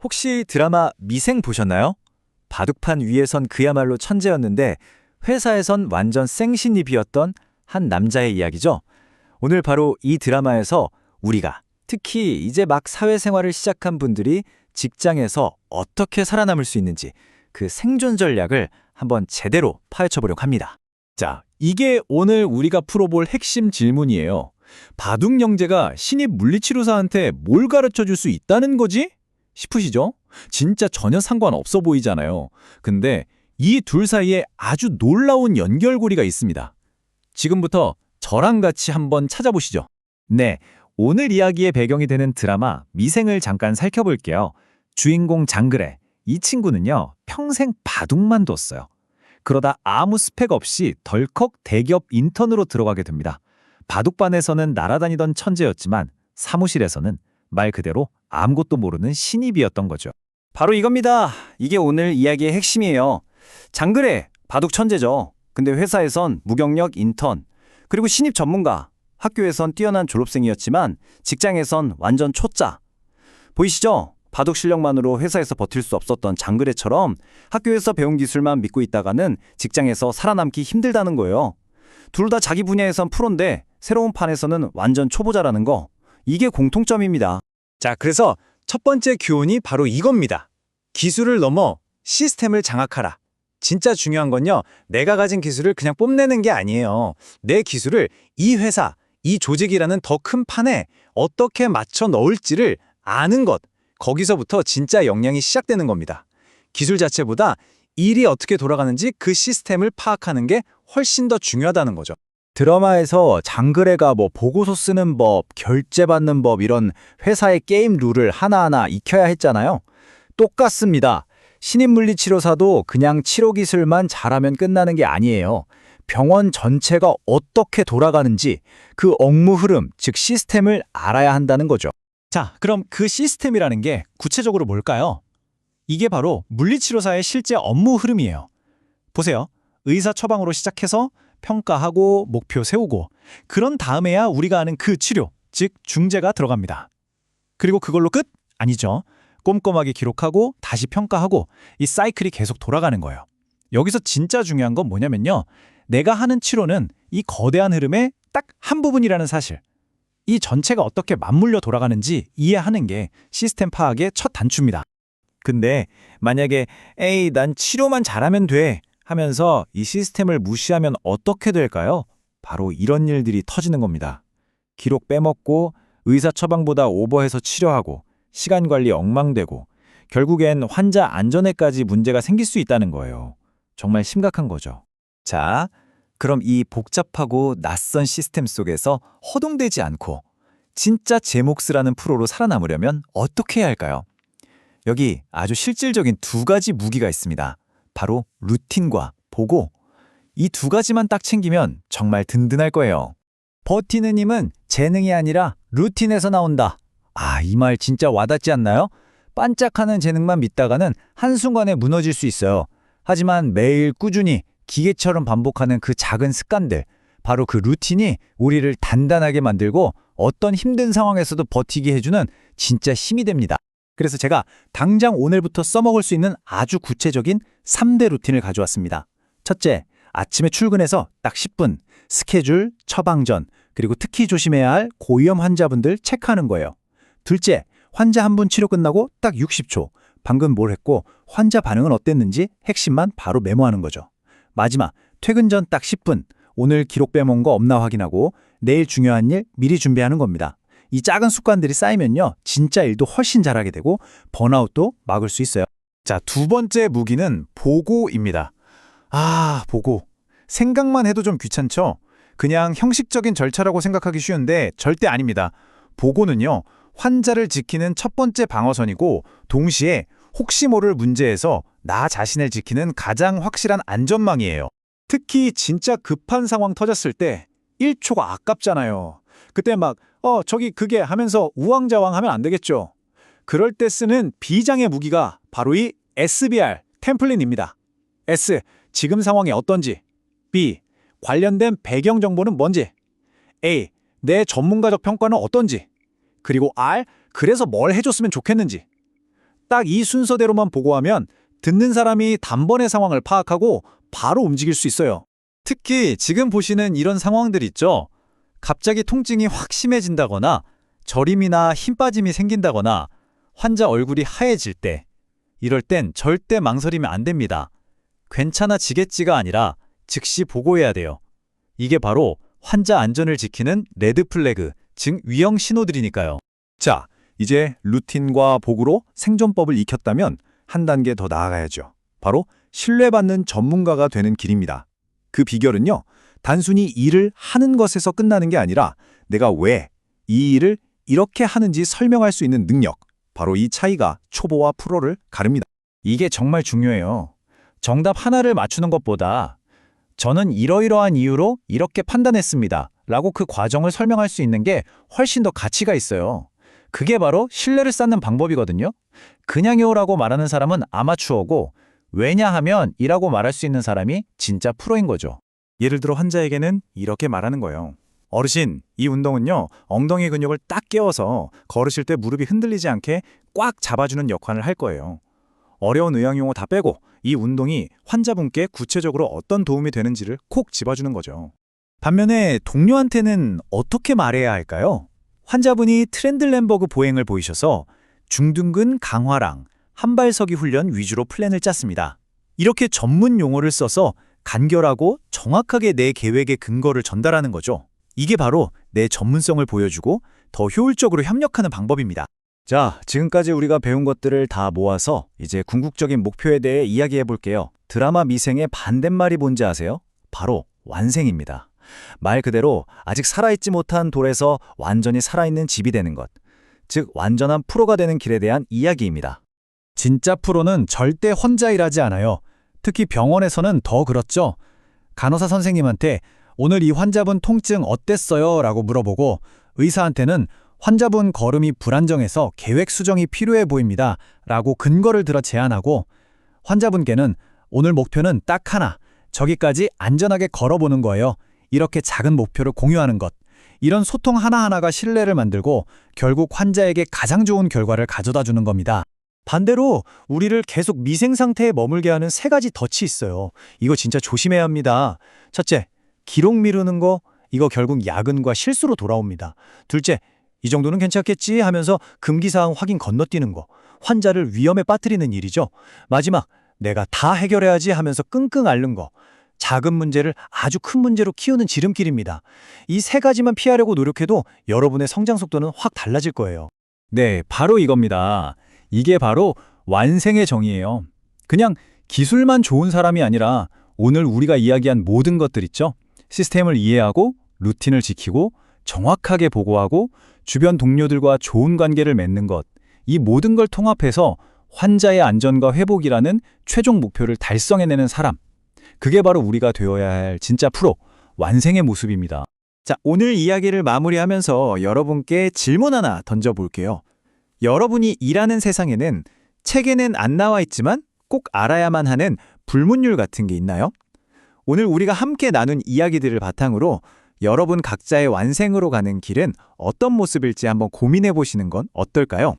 혹시 드라마 미생 보셨나요? 바둑판 위에선 그야말로 천재였는데 회사에선 완전 생신입이었던 한 남자의 이야기죠. 오늘 바로 이 드라마에서 우리가 특히 이제 막 사회생활을 시작한 분들이 직장에서 어떻게 살아남을 수 있는지 그 생존 전략을 한번 제대로 파헤쳐 보려고 합니다. 자, 이게 오늘 우리가 풀어볼 핵심 질문이에요. 바둑 영재가 신입 물리치료사한테 뭘 가르쳐 줄 수 있다는 거지? 싶으시죠? 진짜 전혀 상관없어 보이잖아요. 근데 이 둘 사이에 아주 놀라운 연결고리가 있습니다. 지금부터 저랑 같이 한번 찾아보시죠. 네, 오늘 이야기의 배경이 되는 드라마 미생을 잠깐 살펴볼게요. 주인공 장그래, 이 친구는요, 평생 바둑만 뒀어요. 그러다 아무 스펙 없이 덜컥 대기업 인턴으로 들어가게 됩니다. 바둑반에서는 날아다니던 천재였지만 사무실에서는 말 그대로 아무것도 모르는 신입이었던 거죠. 바로 이겁니다. 이게 오늘 이야기의 핵심이에요. 장그래, 바둑 천재죠. 근데 회사에선 무경력 인턴, 그리고 신입 전문가, 학교에선 뛰어난 졸업생이었지만 직장에선 완전 초짜. 보이시죠? 바둑 실력만으로 회사에서 버틸 수 없었던 장그래처럼 학교에서 배운 기술만 믿고 있다가는 직장에서 살아남기 힘들다는 거예요. 둘 다 자기 분야에선 프로인데 새로운 판에서는 완전 초보자라는 거. 이게 공통점입니다. 자, 그래서 첫 번째 교훈이 바로 이겁니다. 기술을 넘어 시스템을 장악하라. 진짜 중요한 건요, 내가 가진 기술을 그냥 뽐내는 게 아니에요. 내 기술을 이 회사, 이 조직이라는 더 큰 판에 어떻게 맞춰 넣을지를 아는 것. 거기서부터 진짜 역량이 시작되는 겁니다. 기술 자체보다 일이 어떻게 돌아가는지 그 시스템을 파악하는 게 훨씬 더 중요하다는 거죠. 드라마에서 장그래가 보고서 쓰는 법, 결제받는 법 이런 회사의 게임 룰을 하나하나 익혀야 했잖아요. 똑같습니다. 신입 물리치료사도 그냥 치료 기술만 잘하면 끝나는 게 아니에요. 병원 전체가 어떻게 돌아가는지 그 업무 흐름, 즉 시스템을 알아야 한다는 거죠. 자, 그럼 그 시스템이라는 게 구체적으로 뭘까요? 이게 바로 물리치료사의 실제 업무 흐름이에요. 보세요. 의사 처방으로 시작해서 평가하고 목표 세우고 그런 다음에야 우리가 아는 그 치료, 즉 중재가 들어갑니다. 그리고 그걸로 끝? 아니죠. 꼼꼼하게 기록하고 다시 평가하고 이 사이클이 계속 돌아가는 거예요. 여기서 진짜 중요한 건 뭐냐면요. 내가 하는 치료는 이 거대한 흐름의 딱 한 부분이라는 사실. 이 전체가 어떻게 맞물려 돌아가는지 이해하는 게 시스템 파악의 첫 단추입니다. 근데 만약에 에이, 난 치료만 잘하면 돼 하면서 이 시스템을 무시하면 어떻게 될까요? 바로 이런 일들이 터지는 겁니다. 기록 빼먹고 의사 처방보다 오버해서 치료하고 시간 관리 엉망되고 결국엔 환자 안전에까지 문제가 생길 수 있다는 거예요. 정말 심각한 거죠. 자, 그럼 이 복잡하고 낯선 시스템 속에서 허둥대지 않고 진짜 제 몫이라는 프로로 살아남으려면 어떻게 해야 할까요? 여기 아주 실질적인 두 가지 무기가 있습니다. 바로 루틴과 보고. 이 두 가지만 딱 챙기면 정말 든든할 거예요. 버티는 힘은 재능이 아니라 루틴에서 나온다. 아, 이 말 진짜 와닿지 않나요? 반짝하는 재능만 믿다가는 한순간에 무너질 수 있어요. 하지만 매일 꾸준히 기계처럼 반복하는 그 작은 습관들, 바로 그 루틴이 우리를 단단하게 만들고 어떤 힘든 상황에서도 버티게 해주는 진짜 힘이 됩니다. 그래서 제가 당장 오늘부터 써먹을 수 있는 아주 구체적인 3대 루틴을 가져왔습니다. 첫째, 아침에 출근해서 딱 10분, 스케줄, 처방전, 그리고 특히 조심해야 할 고위험 환자분들 체크하는 거예요. 둘째, 환자 한 분 치료 끝나고 딱 60초, 방금 뭘 했고 환자 반응은 어땠는지 핵심만 바로 메모하는 거죠. 마지막, 퇴근 전 딱 10분, 오늘 기록 빼먹은 거 없나 확인하고 내일 중요한 일 미리 준비하는 겁니다. 이 작은 습관들이 쌓이면요, 진짜 일도 훨씬 잘하게 되고 번아웃도 막을 수 있어요. 자, 두 번째 무기는 보고입니다. 아, 보고. 생각만 해도 좀 귀찮죠? 그냥 형식적인 절차라고 생각하기 쉬운데 절대 아닙니다. 보고는요, 환자를 지키는 첫 번째 방어선이고 동시에 혹시 모를 문제에서 나 자신을 지키는 가장 확실한 안전망이에요. 특히 진짜 급한 상황 터졌을 때 1초가 아깝잖아요. 그때 막 저기 그게 하면서 우왕좌왕 하면 안 되겠죠. 그럴 때 쓰는 비장의 무기가 바로 이 SBR 템플릿입니다. S, 지금 상황이 어떤지. B, 관련된 배경 정보는 뭔지. A, 내 전문가적 평가는 어떤지. 그리고 R, 그래서 뭘 해줬으면 좋겠는지. 딱 이 순서대로만 보고하면 듣는 사람이 단번에 상황을 파악하고 바로 움직일 수 있어요. 특히 지금 보시는 이런 상황들 있죠? 갑자기 통증이 확 심해진다거나 저림이나 힘 빠짐이 생긴다거나 환자 얼굴이 하얘질 때, 이럴 땐 절대 망설이면 안 됩니다. 괜찮아지겠지가 아니라 즉시 보고해야 돼요. 이게 바로 환자 안전을 지키는 레드 플래그, 즉 위험 신호들이니까요. 자, 이제 루틴과 보고로 생존법을 익혔다면 한 단계 더 나아가야죠. 바로 신뢰받는 전문가가 되는 길입니다. 그 비결은요, 단순히 일을 하는 것에서 끝나는 게 아니라 내가 왜 이 일을 이렇게 하는지 설명할 수 있는 능력, 바로 이 차이가 초보와 프로를 가릅니다. 이게 정말 중요해요. 정답 하나를 맞추는 것보다 저는 이러이러한 이유로 이렇게 판단했습니다 라고 그 과정을 설명할 수 있는 게 훨씬 더 가치가 있어요. 그게 바로 신뢰를 쌓는 방법이거든요. 그냥요라고 말하는 사람은 아마추어고, 왜냐하면 이라고 말할 수 있는 사람이 진짜 프로인 거죠. 예를 들어 환자에게는 이렇게 말하는 거예요. 어르신, 이 운동은요, 엉덩이 근육을 딱 깨워서 걸으실 때 무릎이 흔들리지 않게 꽉 잡아주는 역할을 할 거예요. 어려운 의학용어 다 빼고 이 운동이 환자분께 구체적으로 어떤 도움이 되는지를 콕 집어주는 거죠. 반면에 동료한테는 어떻게 말해야 할까요? 환자분이 트렌들렌버그 보행을 보이셔서 중둔근 강화랑 한발서기 훈련 위주로 플랜을 짰습니다. 이렇게 전문 용어를 써서 간결하고 정확하게 내 계획의 근거를 전달하는 거죠. 이게 바로 내 전문성을 보여주고 더 효율적으로 협력하는 방법입니다. 자, 지금까지 우리가 배운 것들을 다 모아서 이제 궁극적인 목표에 대해 이야기해 볼게요. 드라마 미생의 반대말이 뭔지 아세요? 바로 완생입니다. 말 그대로 아직 살아있지 못한 돌에서 완전히 살아있는 집이 되는 것. 즉, 완전한 프로가 되는 길에 대한 이야기입니다. 진짜 프로는 절대 혼자 일하지 않아요. 특히 병원에서는 더 그렇죠. 간호사 선생님한테 오늘 이 환자분 통증 어땠어요? 라고 물어보고, 의사한테는 환자분 걸음이 불안정해서 계획 수정이 필요해 보입니다 라고 근거를 들어 제안하고, 환자분께는 오늘 목표는 딱 하나, 저기까지 안전하게 걸어보는 거예요. 이렇게 작은 목표를 공유하는 것. 이런 소통 하나하나가 신뢰를 만들고 결국 환자에게 가장 좋은 결과를 가져다 주는 겁니다. 반대로 우리를 계속 미생 상태에 머물게 하는 세 가지 덫이 있어요. 이거 진짜 조심해야 합니다. 첫째, 기록 미루는 거. 이거 결국 야근과 실수로 돌아옵니다. 둘째, 이 정도는 괜찮겠지 하면서 금기사항 확인 건너뛰는 거. 환자를 위험에 빠뜨리는 일이죠. 마지막, 내가 다 해결해야지 하면서 끙끙 앓는 거. 작은 문제를 아주 큰 문제로 키우는 지름길입니다. 이 세 가지만 피하려고 노력해도 여러분의 성장 속도는 확 달라질 거예요. 네, 바로 이겁니다. 이게 바로 완생의 정의예요. 그냥 기술만 좋은 사람이 아니라 오늘 우리가 이야기한 모든 것들 있죠? 시스템을 이해하고 루틴을 지키고 정확하게 보고하고 주변 동료들과 좋은 관계를 맺는 것. 이 모든 걸 통합해서 환자의 안전과 회복이라는 최종 목표를 달성해내는 사람. 그게 바로 우리가 되어야 할 진짜 프로, 완생의 모습입니다. 자, 오늘 이야기를 마무리하면서 여러분께 질문 하나 던져볼게요. 여러분이 일하는 세상에는 책에는 안 나와 있지만 꼭 알아야만 하는 불문율 같은 게 있나요? 오늘 우리가 함께 나눈 이야기들을 바탕으로 여러분 각자의 완생으로 가는 길은 어떤 모습일지 한번 고민해 보시는 건 어떨까요?